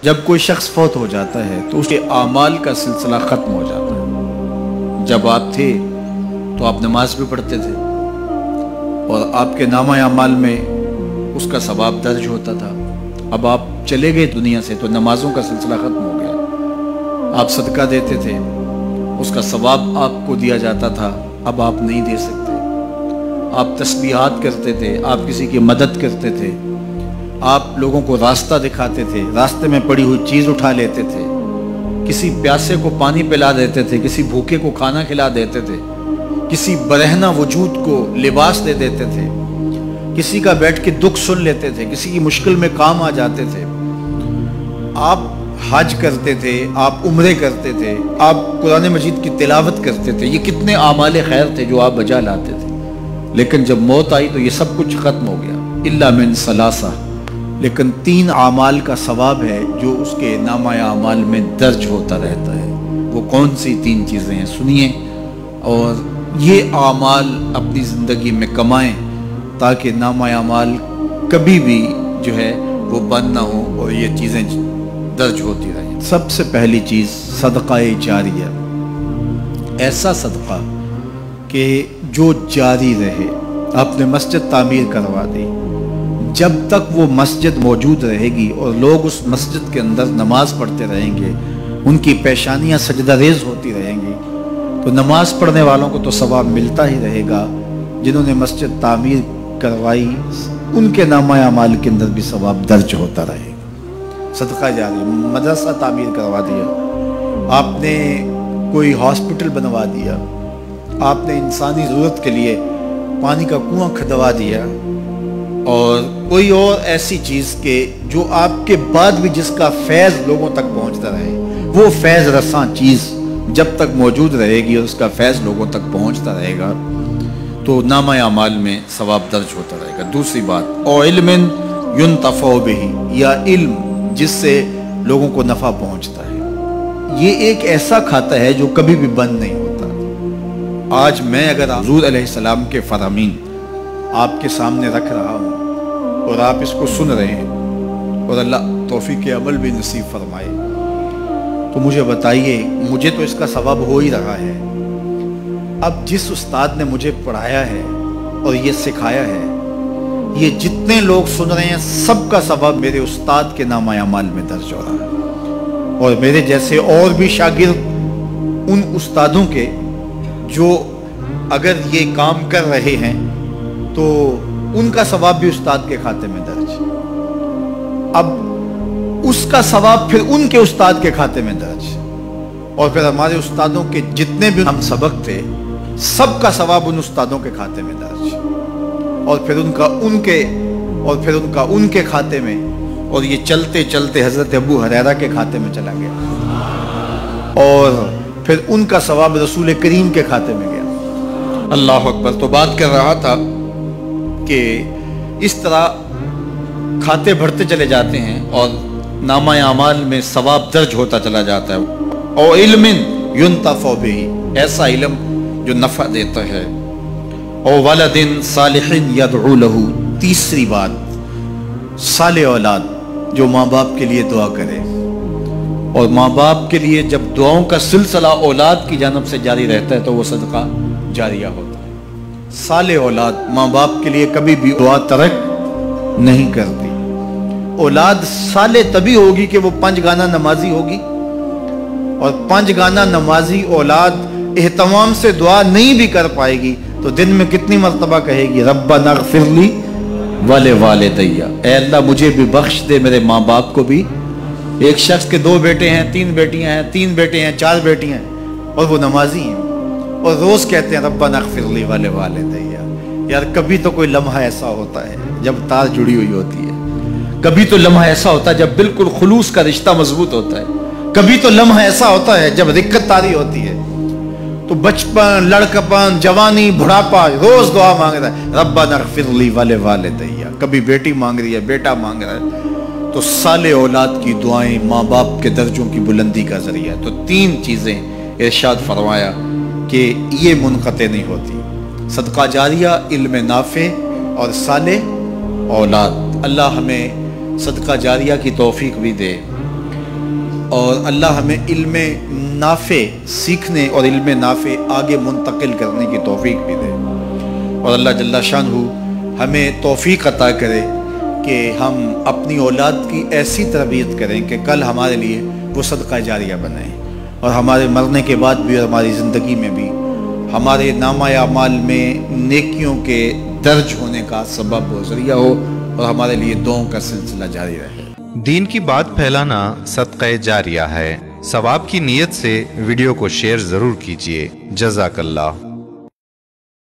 جب کوئی شخص فوت ہو جاتا ہے تو اس کے اعمال کا سلسلہ ختم ہو جاتا ہے۔ جب آپ تھے تو آپ نماز بھی پڑھتے تھے اور آپ کے نامہ اعمال میں اس کا ثواب درج ہوتا تھا۔ اب آپ چلے گئے دنیا سے تو نمازوں کا سلسلہ ختم ہو گیا۔ آپ صدقہ دیتے تھے، اس کا ثواب آپ کو دیا جاتا تھا، اب آپ نہیں دے سکتے۔ آپ تسبیحات کرتے تھے، آپ کسی کی مدد کرتے تھے، آپ لوگوں کو راستہ دکھاتے تھے، راستے میں پڑی ہوئی چیز اٹھا لیتے تھے، کسی پیاسے کو پانی پلا دیتے تھے، کسی بھوکے کو کھانا کھلا دیتے تھے، کسی برہنہ وجود کو لباس دے دیتے تھے، کسی کا بیٹھ کے دکھ سن لیتے تھے، کسی کی مشکل میں کام آ جاتے تھے۔ آپ حج کرتے تھے، آپ عمرے کرتے تھے، آپ قرآن مجید کی تلاوت کرتے تھے۔ یہ کتنے اعمال خیر تھے جو آپ بجا لاتے تھے، لیکن جب موت آئی تو یہ سب کچھ ختم ہو گیا۔ الا من ثلاثہ، لیکن 3 اعمال کا ثواب ہے جو اس کے نامہ اعمال میں درج ہوتا رہتا ہے۔ وہ کون سی 3 چیزیں ہیں سنیے، اور یہ اعمال اپنی زندگی میں کمائیں تاکہ نامہ اعمال کبھی بھی جو ہے وہ بند نہ ہو اور یہ چیزیں درج ہوتی رہیں۔ سب سے پہلی چیز صدقہ جاریہ، ایسا صدقہ کہ جو جاری رہے۔ آپ نے مسجد تعمیر کروا دی، جب تک وہ مسجد موجود رہے گی اور لوگ اس مسجد کے اندر نماز پڑھتے رہیں گے، ان کی پیشانیاں سجدہ ریز ہوتی رہیں گی، تو نماز پڑھنے والوں کو تو ثواب ملتا ہی رہے گا، جنہوں نے مسجد تعمیر کروائی ان کے نامہ اعمال کے اندر بھی ثواب درج ہوتا رہے گا۔ صدقہ جاری، مدرسہ تعمیر کروا دیا، آپ نے کوئی ہاسپٹل بنوا دیا، آپ نے انسانی ضرورت کے لیے پانی کا کنواں کھدوا دیا، اور کوئی اور ایسی چیز کہ جو آپ کے بعد بھی جس کا فیض لوگوں تک پہنچتا رہے، وہ فیض رساں چیز جب تک موجود رہے گی اور اس کا فیض لوگوں تک پہنچتا رہے گا تو نامہ اعمال میں ثواب درج ہوتا رہے گا۔ دوسری بات، او علم ينتفع به، یا علم جس سے لوگوں کو نفع پہنچتا ہے۔ یہ ایک ایسا کھاتا ہے جو کبھی بھی بند نہیں ہوتا۔ آج میں اگر حضور علیہ السلام کے فرامین آپ کے سامنے رکھ رہا ہوں اور آپ اس کو سن رہے ہیں، اور اللہ توفیق عمل بھی نصیب فرمائے، تو مجھے بتائیے، مجھے تو اس کا ثواب ہو ہی رہا ہے۔ اب جس استاد نے مجھے پڑھایا ہے اور یہ سکھایا ہے، یہ جتنے لوگ سن رہے ہیں سب کا ثواب میرے استاد کے نامہ اعمال میں درج ہو رہا ہے، اور میرے جیسے اور بھی شاگرد ان استادوں کے جو اگر یہ کام کر رہے ہیں تو ان کا ثواب بھی استاد کے کھاتے میں درج ہے۔ اب اس کا ثواب پھر ان کے استاد کے کھاتے میں درج، اور پھر ہمارے استادوں کے جتنے بھی ہم سبق تھے سب کا ثواب ان استادوں کے کھاتے میں درج، اور پھر ان کا ان کے کھاتے میں، اور یہ چلتے چلتے حضرت ابو ہریرہ کے کھاتے میں چلا گیا، اور پھر ان کا ثواب رسول کریم کے کھاتے میں گیا۔ اللہ اکبر۔ تو بات کر رہا تھا کہ اس طرح کھاتے بڑھتے چلے جاتے ہیں اور نامہ اعمال میں ثواب درج ہوتا چلا جاتا ہے۔ او علم ينتفع به، ایسا علم جو نفع دیتا ہے۔ او ولد صالح يدعو له، تیسری بات، صالح اولاد جو ماں باپ کے لیے دعا کرے، اور ماں باپ کے لیے جب دعاؤں کا سلسلہ اولاد کی جانب سے جاری رہتا ہے تو وہ صدقہ جاریہ ہوتا ہے۔ صالح اولاد ماں باپ کے لیے کبھی بھی دعا ترک نہیں کرتی۔ اولاد صالح تبھی ہوگی کہ وہ 5 گانا نمازی ہوگی، اور 5 گانا نمازی اولاد اہتمام سے دعا نہیں بھی کر پائے گی تو دن میں کتنی مرتبہ کہے گی، ربنا اغفر لی ولوالدی، اے اللہ مجھے بھی بخش دے، میرے ماں باپ کو بھی۔ ایک شخص کے 2 بیٹے ہیں، 3 بیٹیاں ہیں، 3 بیٹے ہیں، 4 بیٹیاں ہیں، اور وہ نمازی ہیں اور روز کہتے ہیں ربنا اغفر لی ولوالدی۔ یار کبھی تو کوئی لمحہ ایسا ہوتا ہے جب تار جڑی ہوئی ہوتی ہے، کبھی تو لمحہ ایسا ہوتا ہے جب بالکل خلوص کا رشتہ مضبوط ہوتا ہے، کبھی تو لمحہ ایسا ہوتا ہے جب رقت طاری ہوتی ہے۔ تو بچپن، لڑکپن، جوانی، بڑھاپا، روز دعا مانگ رہا ہے ربنا اغفر لی ولوالدی، کبھی بیٹی مانگ رہی ہے، بیٹا مانگ رہا ہے۔ تو صالح اولاد کی دعائیں ماں باپ کے درجوں کی بلندی کا ذریعہ ہے۔ تو 3 چیزیں ارشاد فرمایا کہ یہ منقطع نہیں ہوتی، صدقہ جاریہ، علم نافع اور صالح اولاد۔ اللہ ہمیں صدقہ جاریہ کی توفیق بھی دے، اور اللہ ہمیں علم نافع سیکھنے اور علم نافع آگے منتقل کرنے کی توفیق بھی دے، اور اللہ جل شانہ ہمیں توفیق عطا کرے کہ ہم اپنی اولاد کی ایسی تربیت کریں کہ کل ہمارے لیے وہ صدقہ جاریہ بنیں، اور ہمارے مرنے کے بعد بھی اور ہماری زندگی میں بھی ہمارے نامہ اعمال میں نیکیوں کے درج ہونے کا سبب و ذریعہ ہو، اور ہمارے لیے دعاؤں کا سلسلہ جاری رہے۔ دین کی بات پھیلانا صدقہ جاریہ ہے۔ ثواب کی نیت سے ویڈیو کو شیئر ضرور کیجیے۔ جزاک اللہ۔